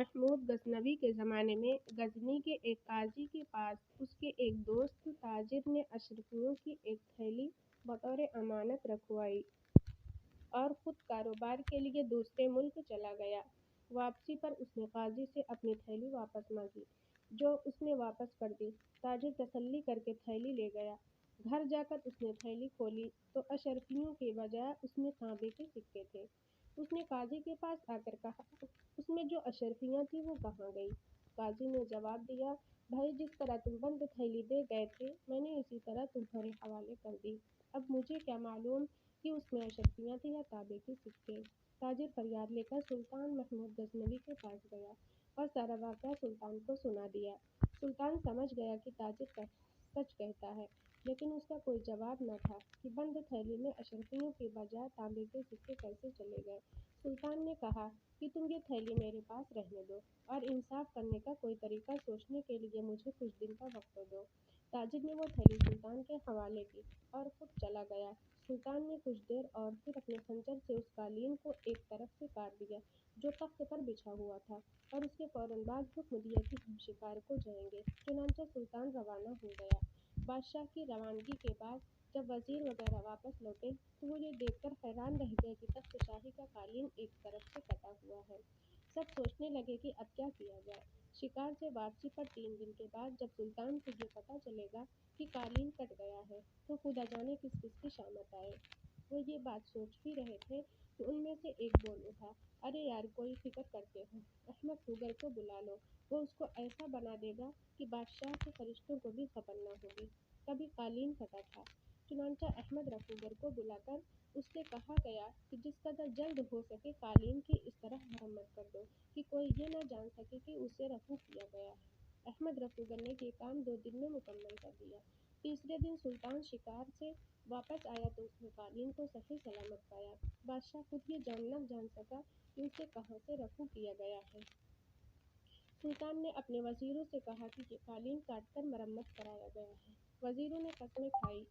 محمود غزنوی کے زمانے میں غزنی کے ایک قاضی کے پاس اس کے ایک دوست تاجر نے اشرفیوں کی ایک تھیلی بطور امانت رکھوائی اور خود کاروبار کے لیے دوسرے ملک چلا گیا۔ واپسی پر اس نے قاضی سے اپنی تھیلی واپس مانگی، جو اس نے واپس کر دی۔ تاجر تسلی کر کے تھیلی لے گیا۔ گھر جا کر اس نے تھیلی کھولی تو اشرفیوں کے بجائے اس میں تانبے کے سکے تھے۔ اس نے قاضی کے پاس آ کر کہا، اس میں جو اشرفیاں تھیں وہ کہاں گئی؟ قاضی نے جواب دیا، بھائی جس طرح تم بند تھیلی دے گئے تھے میں نے اسی طرح تمہارے حوالے کر دی۔ اب مجھے کیا معلوم کہ اس میں اشرفیاں تھیں یا تانبے کے سکے۔ تاجر فریاد لے کر سلطان محمود غزنوی کے پاس گیا اور سارا واقعہ سلطان کو سنا دیا۔ سلطان سمجھ گیا کہ تاجر سچ کہتا ہے، لیکن اس کا کوئی جواب نہ تھا کہ بند تھیلی میں اشرفیوں کے بجائے تانبے کے سکے کیسے چلے گئے۔ سلطان نے کہا کہ تم یہ تھیلی میرے پاس رہنے دو اور انصاف کرنے کا کوئی طریقہ سوچنے کے لیے مجھے کچھ دن کا وقت دو۔ تاجر نے وہ تھیلی سلطان کے حوالے کی اور خود چلا گیا۔ سلطان نے کچھ دیر اور پھر اپنے خنجر سے اس قالین کو ایک طرف سے کاٹ دیا جو تخت پر بچھا ہوا تھا، اور اس کے فوراً بعد حکم دیا کہ ہم شکار کو جائیں گے۔ چنانچہ سلطان روانہ ہو گیا۔ بادشاہ کی روانگی کے بعد جب وزیر وغیرہ واپس لوٹے تو وہ یہ دیکھ کر حیران رہ گئے کہ تخت شاہی کا قالین ایک طرف سے کٹا ہوا ہے۔ سب سوچنے لگے کہ اب کیا کیا جائے۔ شکار سے واپسی پر 3 دن کے بعد جب سلطان کو یہ پتہ چلے گا کہ قالین کٹ گیا ہے تو خدا جانے کس کس کی شامت آئے۔ وہ یہ بات سوچ ہی رہے تھے کہ ان میں سے ایک بول اٹھا، ارے یار کوئی فکر کرتے ہو، احمد فوگر کو بلا لو، وہ اس کو ایسا بنا دے گا کہ بادشاہ کے فرشتوں کو بھی خبر نہ ہوگی کبھی قالین کٹا تھا۔ چنانچہ احمد رفوگر کو بلا کر اس سے کہا گیا کہ جس قدر جلد ہو سکے قالین کی اس طرح مرمت کر دو کہ کوئی یہ نہ جان سکے کہ اسے رفو کیا گیا ہے۔ احمد رفوگر نے یہ کام 2 دن میں مکمل کر دیا۔ تیسرے دن سلطان شکار سے واپس آیا تو اس نے قالین کو صحیح سلامت پایا۔ بادشاہ خود یہ نہ جان سکا کہ اسے کہاں سے رفو کیا گیا ہے۔ سلطان نے اپنے وزیروں سے کہا کہ یہ قالین کاٹ کر مرمت کرایا گیا ہے۔ وزیروں نے قسمیں کھائی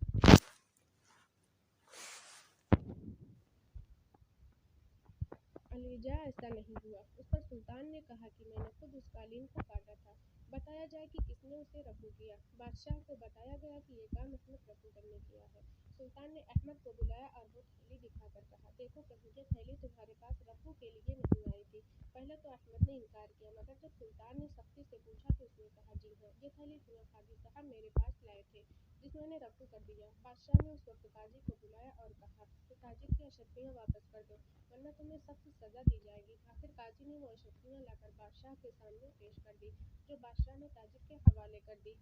الجھا ایسا نہیں ہوا۔ اس پر سلطان نے کہا کہ میں نے خود اس قالین کو کاٹا تھا، بتایا جائے کہ کس نے اسے رفو کیا۔ بادشاہ کو بتایا گیا کہ یہ کام احمد رفوگر نے کیا ہے۔ سلطان نے احمد کو بلایا اور وہ تھیلی دکھا کر کہا، دیکھو کہیں یہ تھیلی تمہارے پاس رفو کے لیے نہیں آئی تھی۔ پہلے تو احمد نے انکار کیا، مگر جب سلطان نے سختی سے پوچھا تو اس نے کہا، جی ہاں، یہ تھیلی قاضی صاحب میرے پاس لائے تھے جس میں نے رفو کر دیا۔ بادشاہ نے اس وقت قاضی کو بلایا اور کہا کہ تاجر کی اشرفیاں واپس کر دو ورنہ تمہیں سخت سزا دی جائے گی۔ آخر قاضی نے وہ اشرفیاں لا کر بادشاہ کے سامنے پیش کر دی، جو بادشاہ نے تاجر کے حوالے کر دی۔